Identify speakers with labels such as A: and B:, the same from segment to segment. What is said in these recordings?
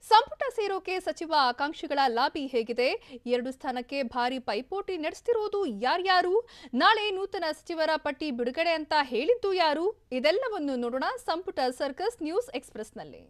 A: ಸಂಪುಟ ಸೇರೋಕೆ ಸಚಿವ ಆಕಾಂಕ್ಷಿಗಳ ಲಾಬಿ ಹೇಗಿದೆ? 2 ಸ್ಥಾನಕ್ಕೆ ಭಾರಿ ಪೈಪೋಟಿ ನಡೆಸ್ತಿರೋದು ಯಾರ್ಯಾರು? ನಾಳೆ ನೂತನ ಸಚಿವರ ಪಟ್ಟಿ ಬಿಡುಗಡೆ ಅಂತ ಹೇಳಿದ್ದು ಯಾರು? ಇದೆಲ್ಲವನ್ನು ನೋಡೋಣ ಸಂಪುಟ ಸರ್ಕಸ್ ನ್ಯೂಸ್ ಎಕ್ಸ್‌ಪ್ರೆಸ್‌ನಲ್ಲಿ.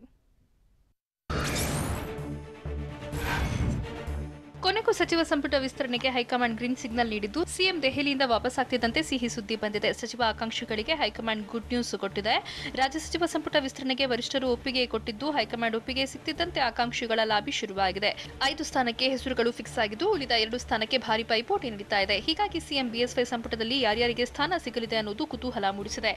A: ಕೊನೆಗೂ ಸಚಿವ ಸಂಪುಟ ವಿಸ್ತರಣೆಗೆ ಹೈಕಮಾಂಡ್ ಗ್ರೀನ್ ಸಿಗ್ನಲ್ ನೀಡಿದ್ದು ಸಿಎಂ ದೆಹಲಿಯಿಂದ ವಾಪಸ್ ಆಗ್ತಿದ್ದಂತೆ ಸಿಹಿ ಸುದ್ದಿ ಬಂದಿದೆ. ಸಚಿವ ಆಕಾಂಕ್ಷಿಗಳಿಗೆ ಹೈಕಮಾಂಡ್ ಗುಡ್ ನ್ಯೂಸ್ ಕೊಟ್ಟಿದೆ. ರಾಜ್ಯ ಸಚಿವ ಸಂಪುಟ ವಿಸ್ತರಣೆಗೆ ವರಿಷ್ಠರು ಒಪ್ಪಿಗೆ ಕೊಟ್ಟಿದ್ದು ಹೈಕಮಾಂಡ್ ಒಪ್ಪಿಗೆ ಸಿಕ್ತಿದ್ದಂತೆ ಆಕಾಂಕ್ಷಿಗಳ ಲಾಬಿ ಶುರುವಾಗಿದೆ. 5 ಸ್ಥಾನಕ್ಕೆ ಹೆಸರುಗಳು ಫಿಕ್ಸ್ ಆಗಿದ್ದು ಉಳಿದ 2 ಸ್ಥಾನಕ್ಕೆ ಭಾರಿ ಪೈಪೋಟಿ ನಡೀತಾ ಇದೆ. ಹೀಗಾಗಿ ಸಿಎಂ ಬಿಎಸ್ವೈ ಸಂಪುಟದಲ್ಲಿ ಯಾರ್ಯಾರಿಗೆ ಸ್ಥಾನ ಸಿಗಲಿದೆ ಅನ್ನೋದು ಕುತೂಹಲ ಮೂಡಿಸಿದೆ.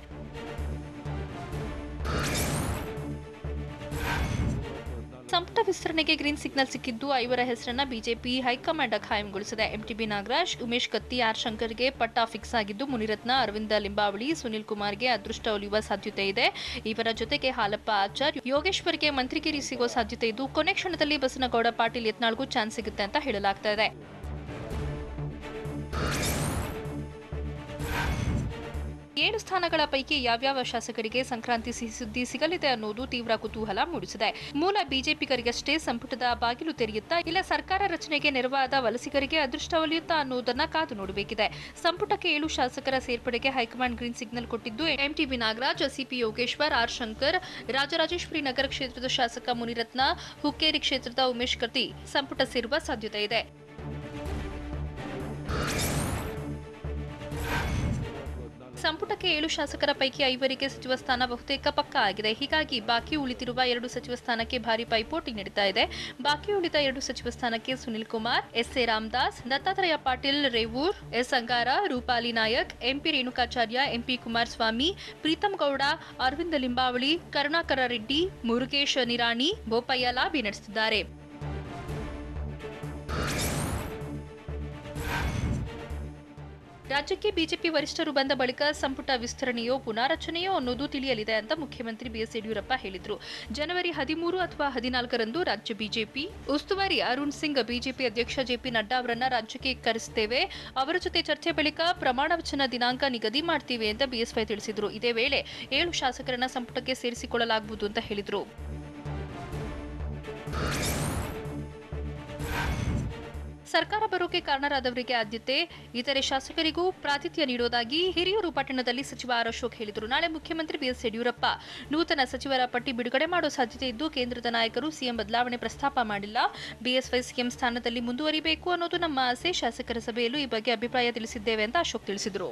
A: ಸಂಪುಟ ವಿಸ್ತರಣೆಗೆ ಗ್ರೀನ್ ಸಿಗ್ನಲ್ ಸಿಕ್ಕಿದ್ದು 5ರ ಹೆಸರನ್ನ ಬಿಜೆಪಿ ಹೈಕಮಾಂಡ್ command. MTB Nagaraj, Umesh Katti, R ಶಂಕರ್ಗೆ ಪಟ್ಟ ಫಿಕ್ಸ್ ಆಗಿದ್ದು ಮುನಿರತ್ನ, ಅರವಿಂದ ಲಿಂಬಾವಳಿ, ಸುನಿಲ್ ಕುಮಾರ್ಗೆ ಅದೃಷ್ಟ ಒಲಿಯುವ ಸಾಧ್ಯತೆ ಇದೆ. ಇವರ ಜೊತೆಗೆ ಹಾಲಪ್ಪ ಆಚಾರ್, ಯೋಗೇಶ್ವರ್ಗೆ ಮಂತ್ರಿಗಿರಿ ಸಿಗೋ ಸಾಧ್ಯತೆ ಇದ್ದು ಕೊನೆ ಕ್ಷಣದಲ್ಲಿ ಬಸನಗೌಡ ಪಾಟೀಲ್ ಯತ್ನಾಳ್ಗೂ ಚಾನ್ಸ್ ಸಿಗುತ್ತೆ ಅಂತ ಹೇಳಲಾಗ್ತಾ ಇದೆ. 7 ಸ್ಥಾನಗಳ ಪೈಕಿ ಯಾವ್ಯಾವ ಶಾಸಕರಿಗೆ ಸಂಕ್ರಾಂತಿ ಸಿಹಿ ಸುದ್ದಿ ಸಿಗಲಿದೆ ಅನ್ನೋದು ತೀವ್ರ ಕುತೂಹಲ ಮೂಡಿಸಿದೆ. ಮೂಲ ಬಿಜೆಪಿಗರಿಗಷ್ಟೇ ಸಂಪುಟದ ಬಾಗಿಲು ತೆರೆಯುತ್ತಾ ಇಲ್ಲ ಸರ್ಕಾರ ರಚನೆಗೆ ನೆರವಾದ ವಲಸಿಗರಿಗೆ ಅದೃಷ್ಟ ಒಲಿಯುತ್ತಾ ಅನ್ನೋದನ್ನ ಕಾದು ನೋಡಬೇಕಿದೆ. ಸಂಪುಟಕ್ಕೆ 7 ಶಾಸಕರ ಸೇರ್ಪಡೆಗೆ ಹೈಕಮಾಂಡ್ ಗ್ರೀನ್ ಸಿಗ್ನಲ್ ಕೊಟ್ಟಿದ್ದು MTB Nagaraj, CP Yogeshwar, R Shankar, Rajarajeshwari Nagar ಕ್ಷೇತ್ರದ ಶಾಸಕ ಮುನಿರತ್ನ, ಹುಕ್ಕೇರಿ ಕ್ಷೇತ್ರದ ಉಮೇಶ್ ಕತ್ತಿ ಸಂಪುಟ ಸೇರುವ ಸಾಧ್ಯತೆ ಇದೆ. ಸಂಪುಟಕ್ಕೆ 7 ಶಾಸಕರ ಪೈಕಿ 5ರಿಗೆ ಸಚಿವ ಸ್ಥಾನ ಬಹುತೇಕ ಪಕ್ಕಾ ಆಗಿದೆ. ಹೀಗಾಗಿ ಬಾಕಿ ಉಳಿದಿರುವ 2 ಸಚಿವ ಸ್ಥಾನಕ್ಕೆ ಭಾರಿ ಪೈಪೋಟಿ ನಡೀತಾ ಇದೆ. ಬಾಕಿ ಉಳಿದ 2 ಸಚಿವ ಸ್ಥಾನಕ್ಕೆ Sunil Kumar, S A Ramdas, Dattatreya Patil Revoor, S Angara, Rupali Naik, M P Renukacharya, M P Kumaraswamy, Preetham Gowda, Arvind Limbavali, Karunakara Reddy, Murugesh Nirani, Bopaiah lobby ನಡೆಸುತ್ತಿದ್ದಾರೆ. ರಾಜ್ಯಕ್ಕೆ ಬಿಜೆಪಿ ವರಿಷ್ಠರು ಬಂದ ಬಳಿಕ ಸಂಪುಟ ವಿಸ್ತರಣೆಯೋ ಪುನಾರಚನೆಯೋ ಅನ್ನೋದು ತಿಳಿಯಲಿದೆ ಅಂತ ಮುಖ್ಯಮಂತ್ರಿ ಬಿಎಸ್ ಯಡಿಯೂರಪ್ಪ ಹೇಳಿದರು. ಜನವರಿ 13 ಅಥವಾ 14ರಂದು ರಾಜ್ಯ ಬಿಜೆಪಿ ಉಸ್ತುವಾರಿ ಅರುಣ್ ಸಿಂಗ್, ಬಿಜೆಪಿ ಅಧ್ಯಕ್ಷ ಜೆಪಿ ನಡ್ಡಾ ಅವರನ್ನ ರಾಜ್ಯಕ್ಕೆ ಕರೆಸುತ್ತೇವೆ. ಅವರ ಜೊತೆ ಚರ್ಚೆ ಬಳಿಕ ಪ್ರಮಾಣ ವಚನ ದಿನಾಂಕ ನಿಗದಿ ಮಾಡ್ತೀವಿ ಅಂತ ಬಿಎಸ್ವೈ ತಿಳಿಸಿದರು. ಇದೇ ವೇಳೆ 7 ಶಾಸಕರನ್ನ ಸಂಪುಟಕ್ಕೆ ಸೇರಿಸಿಕೊಳ್ಳಲಾಗುವುದು ಅಂತ ಹೇಳಿದರು. ಸರ್ಕಾರ ಬರೋಕೆ ಕಾರಣರಾದವರಿಗೆ ಆದ್ಯತೆ, ಇತರೆ ಶಾಸಕರಿಗೂ ಪ್ರಾತಿಥ್ಯ ನೀಡುವುದಾಗಿ ಹಿರಿಯೂರು ಪಟ್ಟಣದಲ್ಲಿ ಸಚಿವ ಆರ್ ಅಶೋಕ್ ಹೇಳಿದರು. ನಾಳೆ ಮುಖ್ಯಮಂತ್ರಿ ಬಿಎಸ್ ಯಡಿಯೂರಪ್ಪ ನೂತನ ಸಚಿವರ ಪಟ್ಟಿ ಬಿಡುಗಡೆ ಮಾಡುವ ಸಾಧ್ಯತೆ ಇದ್ದು ಕೇಂದ್ರದ ನಾಯಕರು ಸಿಎಂ ಬದಲಾವಣೆ ಪ್ರಸ್ತಾಪ ಮಾಡಿಲ್ಲ. ಬಿಎಸ್ವೈ ಸಿಎಂ ಸ್ಥಾನದಲ್ಲಿ ಮುಂದುವರಿಬೇಕು ಅನ್ನೋದು ನಮ್ಮ ಆಸೆ. ಶಾಸಕರ ಸಭೆಯಲ್ಲೂ ಈ ಬಗ್ಗೆ ಅಭಿಪ್ರಾಯ ತಿಳಿಸಿದ್ದೇವೆ ಅಂತ ಅಶೋಕ್ ತಿಳಿಸಿದರು.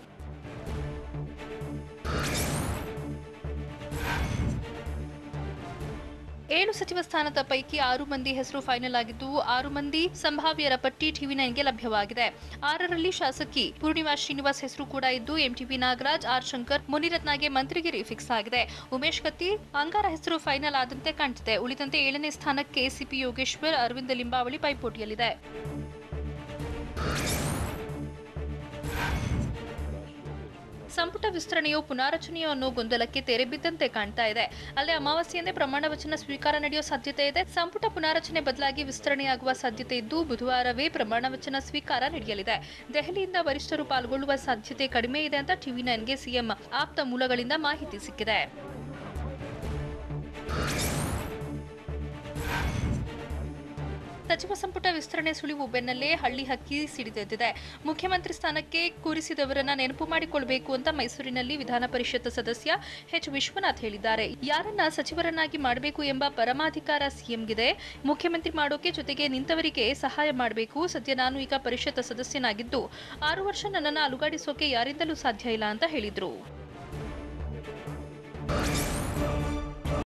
A: ಏಳು ಸಚಿವ ಸ್ಥಾನದ ಪೈಕಿ 6 ಮಂದಿ ಹೆಸರು ಫೈನಲ್ ಆಗಿದ್ದು 6 ಮಂದಿ ಸಂಭಾವ್ಯರ ಪಟ್ಟಿ ಟಿವಿ9ಗೆ ಲಭ್ಯವಾಗಿದೆ. 6ರಲ್ಲಿ ಶಾಸಕಿ ಪೂರ್ಣಿಮಾ ಶ್ರೀನಿವಾಸ್ ಹೆಸರು ಕೂಡ ಇದ್ದು ಎಂಟಿಬಿ ನಾಗರಾಜ್, ಆರ್ ಶಂಕರ್, ಮುನಿರತ್ನಗೆ ಮಂತ್ರಿಗಿರಿ ಫಿಕ್ಸ್ ಆಗಿದೆ. ಉಮೇಶ್ ಕತ್ತಿ, ಅಂಗಾರ ಹೆಸರು ಫೈನಲ್ ಆದಂತೆ ಕಾಣ್ತಿದೆ. ಉಳಿದಂತೆ 7ನೇ ಸ್ಥಾನಕ್ಕೆ ಸಿಪಿ ಯೋಗೇಶ್ವರ್, ಅರವಿಂದ ಲಿಂಬಾವಳಿ ಪೈಪೋಟಿಯಲ್ಲಿದೆ. ಸಂಪುಟ ವಿಸ್ತರಣೆಯೋ ಪುನಾರಚನೆಯೋ ಅನ್ನೋ ಗೊಂದಲಕ್ಕೆ ತೆರೆ ಬಿದ್ದಂತೆ ಕಾಣ್ತಾ ಇದೆ. ಅಲ್ಲದೆ ಅಮಾವಾಸ್ಯೆಯಂದೇ ಪ್ರಮಾಣ ವಚನ ಸ್ವೀಕಾರ ನಡೆಯೋ ಸಾಧ್ಯತೆ ಇದೆ. ಸಂಪುಟ ಪುನಾರಚನೆ ಬದಲಾಗಿ ವಿಸ್ತರಣೆಯಾಗುವ ಸಾಧ್ಯತೆ ಇದ್ದು ಬುಧವಾರವೇ ಪ್ರಮಾಣ ವಚನ ಸ್ವೀಕಾರ ನಡೆಯಲಿದೆ. ದೆಹಲಿಯಿಂದ ವರಿಷ್ಠರು ಪಾಲ್ಗೊಳ್ಳುವ ಸಾಧ್ಯತೆ ಕಡಿಮೆ ಇದೆ ಅಂತ ಟಿವಿ9ಗೆ ಸಿಎಂ ಆಪ್ತ ಮೂಲಗಳಿಂದ ಮಾಹಿತಿ ಸಿಕ್ಕಿದೆ. ಸಚಿವ ಸಂಪುಟ ವಿಸ್ತರಣೆ ಸುಳಿವು ಬೆನ್ನಲ್ಲೇ ಹಳ್ಳಿ ಹಕ್ಕಿ ಸಿಡಿದೆದ್ದಿದೆ. ಮುಖ್ಯಮಂತ್ರಿ ಸ್ಥಾನಕ್ಕೆ ಕೂರಿಸಿದವರನ್ನ ನೆನಪು ಮಾಡಿಕೊಳ್ಳಬೇಕು ಅಂತ ಮೈಸೂರಿನಲ್ಲಿ ವಿಧಾನ ಪರಿಷತ್ ಸದಸ್ಯ ಎಚ್ ವಿಶ್ವನಾಥ್ ಹೇಳಿದ್ದಾರೆ. ಯಾರನ್ನ ಸಚಿವರನ್ನಾಗಿ ಮಾಡಬೇಕು ಎಂಬ ಪರಮಾಧಿಕಾರ ಸಿಎಂಗಿದೆ. ಮುಖ್ಯಮಂತ್ರಿ ಮಾಡೋಕೆ ಜೊತೆಗೆ ನಿಂತವರಿಗೆ ಸಹಾಯ ಮಾಡಬೇಕು. ಸದ್ಯ ನಾನು ಈಗ ಪರಿಷತ್ ಸದಸ್ಯನಾಗಿದ್ದು 6 ವರ್ಷ ನನ್ನನ್ನು ಅಲುಗಾಡಿಸೋಕೆ ಯಾರಿಂದಲೂ ಸಾಧ್ಯ ಇಲ್ಲ ಅಂತ ಹೇಳಿದ್ರು.